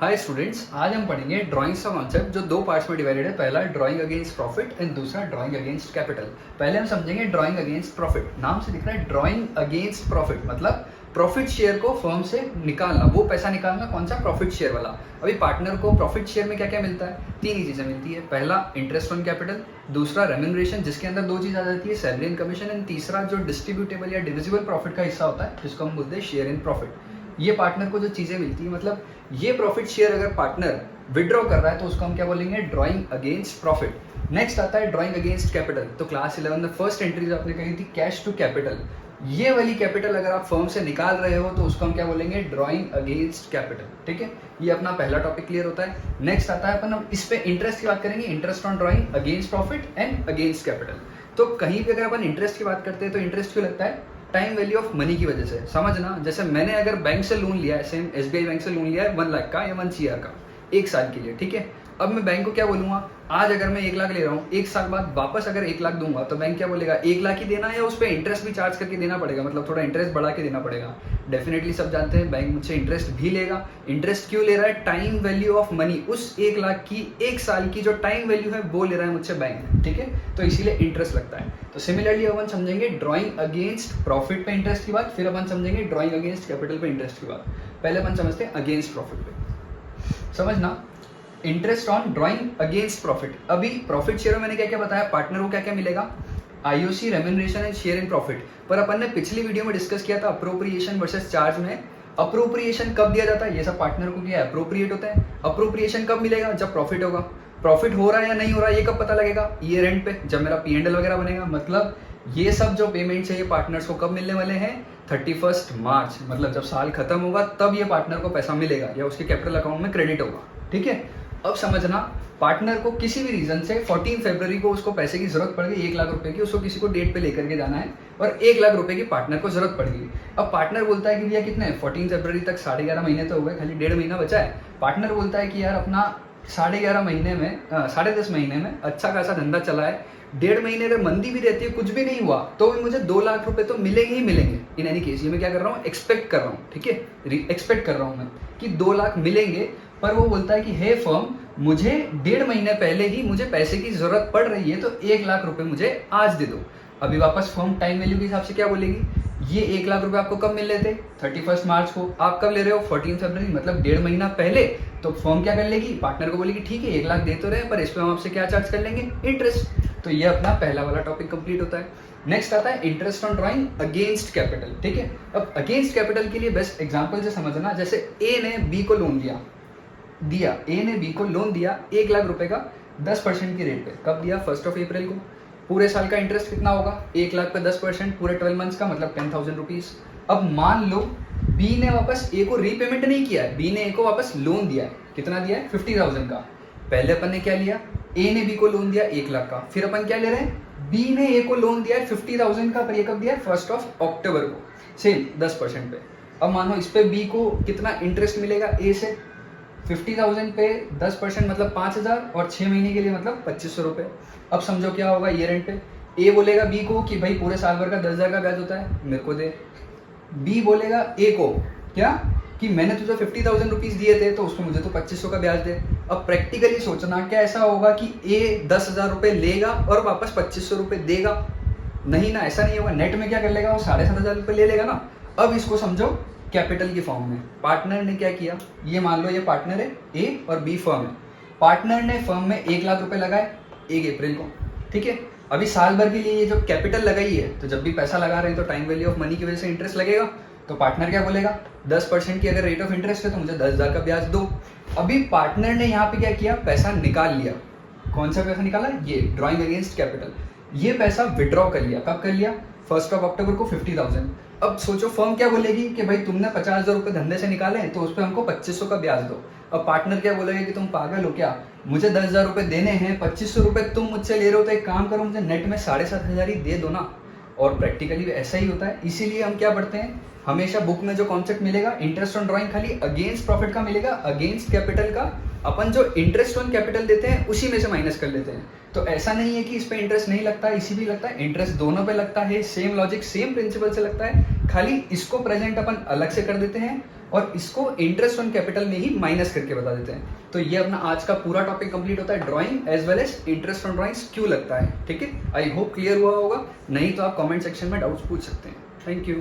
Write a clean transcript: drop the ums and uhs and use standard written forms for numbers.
Hi students, आज हम पढ़ेंगे ड्राइंग्स का कॉन्सेप्ट जो दो पार्ट्स में डिवाइडेड है। पहला ड्राइंग अगेंस्ट प्रॉफिट एंड दूसरा ड्राइंग अगेंस्ट कैपिटल। पहले हम समझेंगे ड्राइंग अगेंस्ट प्रॉफिट। नाम से दिख रहा है ड्राइंग अगेंस्ट प्रॉफिट, मतलब प्रॉफिट शेयर को फर्म से निकालना, वो पैसा निकालना कौन सा, प्रॉफिट शेयर वाला। अभी पार्टनर को प्रॉफिट शेयर में क्या क्या मिलता है, तीन ही चीजें मिलती है। पहला इंटरेस्ट ऑन कैपिटल, दूसरा रेम्यूनरेशन जिसके अंदर दो चीज आ जाती है, सैलरी एंड कमीशन, एंड तीसरा जो डिस्ट्रीब्यूटेबल या डिविजिबल प्रॉफिट का हिस्सा होता है जिसको हम बोलते हैं शेयर इन प्रॉफिट। ये पार्टनर को जो चीजें मिलती है, मतलब ये प्रॉफिट शेयर अगर पार्टनर विड्रॉ कर रहा है तो उसको हम क्या बोलेंगे, ड्राइंग अगेंस्ट प्रॉफिट। नेक्स्ट आता है ड्राइंग अगेंस्ट कैपिटल। तो क्लास 11 में फर्स्ट एंट्री जो आपने कही थी कैश टू कैपिटल, ये वाली कैपिटल अगर आप फर्म से निकाल रहे हो तो उसको हम क्या बोलेंगे, ड्राइंग अगेंस्ट कैपिटल। ठीक है, ये अपना पहला टॉपिक क्लियर होता है। नेक्स्ट आता है अपन अब इस पे इंटरेस्ट की बात करेंगे, interest on drawing against profit and against capital. तो कहीं पे अगर अपन इंटरेस्ट की बात करते हैं तो इंटरेस्ट क्यों लगता है, टाइम वैल्यू ऑफ मनी की वजह से। समझना, जैसे मैंने अगर बैंक से लोन लिया है, सेम एसबीआई बैंक से लोन लिया है 1 लाख का या 1 CR का 1 साल के लिए, ठीक है। अब मैं बैंक को क्या बोलूंगा, आज अगर मैं 1 लाख ले रहा हूँ, 1 साल बाद वापस अगर 1 लाख दूंगा तो बैंक क्या बोलेगा, 1 लाख ही देना है या उस पर इंटरेस्ट भी चार्ज करके देना पड़ेगा, मतलब थोड़ा इंटरेस्ट बढ़ा के देना पड़ेगा। डेफिनेटली सब जानते हैं बैंक मुझसे इंटरेस्ट भी लेगा। इंटरेस्ट क्यों ले रहा है, टाइम वैल्यू ऑफ मनी, उस 1 लाख की 1 साल की जो टाइम वैल्यू है वो ले रहा है मुझसे बैंक, ठीक है। तो इसीलिए इंटरेस्ट लगता है। तो सिमिलरली अपन समझेंगे ड्राइंग अगेंस्ट प्रॉफिट पे इंटरेस्ट की बात, फिर अपन समझेंगे ड्राइंग अगेंस्ट कैपिटल पे इंटरेस्ट की बात। पहले अपन समझते हैं अगेंस्ट प्रॉफिट पे। समझना, interest on drawing against profit. अभी प्रॉफिट शेयर में मैंने क्या क्या बताया, पार्टनर को क्या क्या मिलेगा, IOC, remuneration and share in profit. पर अपन ने पिछली वीडियो में डिस्कस किया था अप्रोप्रिएशन वर्सेस चार्ज में। अप्रोप्रिएशन कब दिया जाता है, ये सब पार्टनर को क्या अप्रोप्रिएट होता है। अप्रोप्रिएशन कब मिलेगा, जब प्रॉफिट होगा। प्रॉफिट हो रहा है या नहीं हो रहा है ये कब पता लगेगा, ईयर एंड पे, जब मेरा P&L वगैरह बनेगा। मतलब ये सब जो पेमेंट्स है ये पार्टनर्स को कब मिलने वाले हैं, 31 मार्च, मतलब जब साल खत्म होगा तब ये पार्टनर को पैसा मिलेगा या उसके कैपिटल अकाउंट में क्रेडिट होगा, ठीक है। अब समझना, पार्टनर को किसी भी रीजन से 14 फरवरी को उसको पैसे की जरूरत पड़ गई, 1 लाख रुपए की, उसको किसी को डेट पे लेकर के जाना है और 1 लाख रुपए की पार्टनर को जरूरत पड़ गई। अब पार्टनर बोलता है कि भैया कितने, 14 फरवरी तक 11.5 महीने तो हो गए, खाली 1.5 महीना बचा है। पार्टनर बोलता है कि यार अपना 11.5 महीने में 10.5 महीने में अच्छा खासा धंधा चला है, 1.5 महीने अगर मंदी भी रहती है, कुछ भी नहीं हुआ तो भी मुझे 2 लाख रुपए तो मिलेंगे ही मिलेंगे। इन एनी केस ये मैं क्या कर रहा हूँ, एक्सपेक्ट कर रहा हूँ, ठीक है, एक्सपेक्ट कर रहा हूँ मैं कि 2 लाख मिलेंगे। पर वो बोलता है कि हे फर्म, मुझे 1.5 महीने पहले ही मुझे पैसे की जरूरत पड़ रही है तो 1 लाख रुपए मुझे आज दे दो। अभी वापस फर्म टाइम वैल्यू के हिसाब से क्या बोलेगी, ये 1 लाख रुपए आपको कब मिल रहे थे, 31 मार्च को, आप कब ले रहे हो 14 फरवरी, मतलब 1.5 महीना पहले। तो फर्म क्या कर लेगी, पार्टनर को बोलेगी ठीक है 1 लाख दे तो रहे पर इस पर हम आपसे क्या चार्ज कर लेंगे, इंटरेस्ट। तो ये अपना पहला वाला टॉपिक कंप्लीट होता है। नेक्स्ट आता है interest on drawing against capital, ठीक है। अब अगेंस्ट कैपिटल के लिए बेस्ट एग्जांपल से समझना, जैसे ए ने बी को लोन दिया, ए ने बी को लोन दिया 1 लाख रुपए का 10% की रेट पे। कब दिया, 1 अप्रैल को। पूरे साल का इंटरेस्ट कितना होगा, 1 लाख पे 10%, पूरे 12 मंथ्स का मतलब 10,000 रुपीज। अब मान लो बी ने वापस ए को रीपेमेंट नहीं किया है, बी ने ए को वापस लोन दिया है, कितना दिया है, 50,000 का। पहले अपन ने क्या लिया, ए ने बी को लोन दिया 1 लाख का, फिर अपन क्या ले रहे हैं, बी ने ए को लोन दिया है 50,000 का, पर ये कब दिया है, 1 अक्टूबर को, सेम 10% पे। अब मानो इस पे बी को कितना इंटरेस्ट मिलेगा, ए से 50,000 पे 10% मतलब 5,000 और 6 महीने के लिए मतलब 2,500 रुपए। अब समझो क्या होगा ईयर एंड पे, ए बोलेगा बी को कि भाई पूरे साल भर का 10,000 का ब्याज होता है, मेरे को दे। बी बोलेगा ए को क्या, कि मैंने तुझे 50,000 रुपीज दिए थे तो उसमें मुझे तो 2,500 का ब्याज दे। अब प्रैक्टिकली सोचना, क्या ऐसा होगा कि ए 10,000 रुपए लेगा और वापस 2,500 रुपए देगा, नहीं ना, ऐसा नहीं होगा। नेट में क्या कर लेगा, वो 7,500 रुपए ले लेगा ना। अब इसको समझो कैपिटल की फॉर्म में, पार्टनर ने क्या किया, ये मान लो ये पार्टनर है ए और बी फर्म है, पार्टनर ने फर्म में 1 लाख रुपए लगाए 1 अप्रैल को, ठीक है। अभी साल भर के लिए ये जो कैपिटल लगाई है, तो जब भी पैसा लगा रहे हैं तो टाइम वैल्यू ऑफ मनी की वजह से इंटरेस्ट लगेगा। तो पार्टनर क्या बोलेगा, 10% की अगर रेट ऑफ इंटरेस्ट है तो मुझे 10,000 का ब्याज दो। अभी पार्टनर ने यहाँ पे क्या किया, पैसा निकाल लिया। कौन सा पैसा निकाला, ये ड्राइंग अगेंस्ट कैपिटल। ये पैसा विड्रॉ कर लिया, कब कर लिया, 1 अक्टूबर को 50,000। अब सोचो फर्म क्या बोलेगी कि भाई तुमने 50,000 रुपए धंधे से निकाले तो उस पर हमको 2,500 का ब्याज दो। अब पार्टनर क्या बोलेगा कि तुम पागल हो क्या, मुझे 10,000 रुपए देने हैं, 2,500 रुपए तुम मुझसे ले रहे हो, तो एक काम करो मुझे नेट में 7,500 ही दे दो ना। और प्रैक्टिकली ऐसा ही होता है। इसीलिए हम क्या पढ़ते हैं, हमेशा बुक में जो कॉन्सेप्ट मिलेगा इंटरेस्ट ऑन ड्राइंग खाली अगेंस्ट प्रॉफिट का मिलेगा, अगेंस्ट कैपिटल का अपन जो इंटरेस्ट ऑन कैपिटल देते हैं उसी में से माइनस कर लेते हैं। तो ऐसा नहीं है कि इस पे इंटरेस्ट नहीं लगता है, इसी भी लगता है, इंटरेस्ट दोनों पे लगता है, सेम लॉजिक सेम प्रिंसिपल से लगता है। खाली इसको प्रेजेंट अपन अलग से कर देते हैं और इसको इंटरेस्ट ऑन कैपिटल में ही माइनस करके बता देते हैं। तो ये अपना आज का पूरा टॉपिक कंप्लीट होता है, drawing as well as interest on drawings क्यों लगता है। ठीक है, आई होप क्लियर हुआ होगा, नहीं तो आप कमेंट सेक्शन में डाउट्स पूछ सकते हैं। Thank you.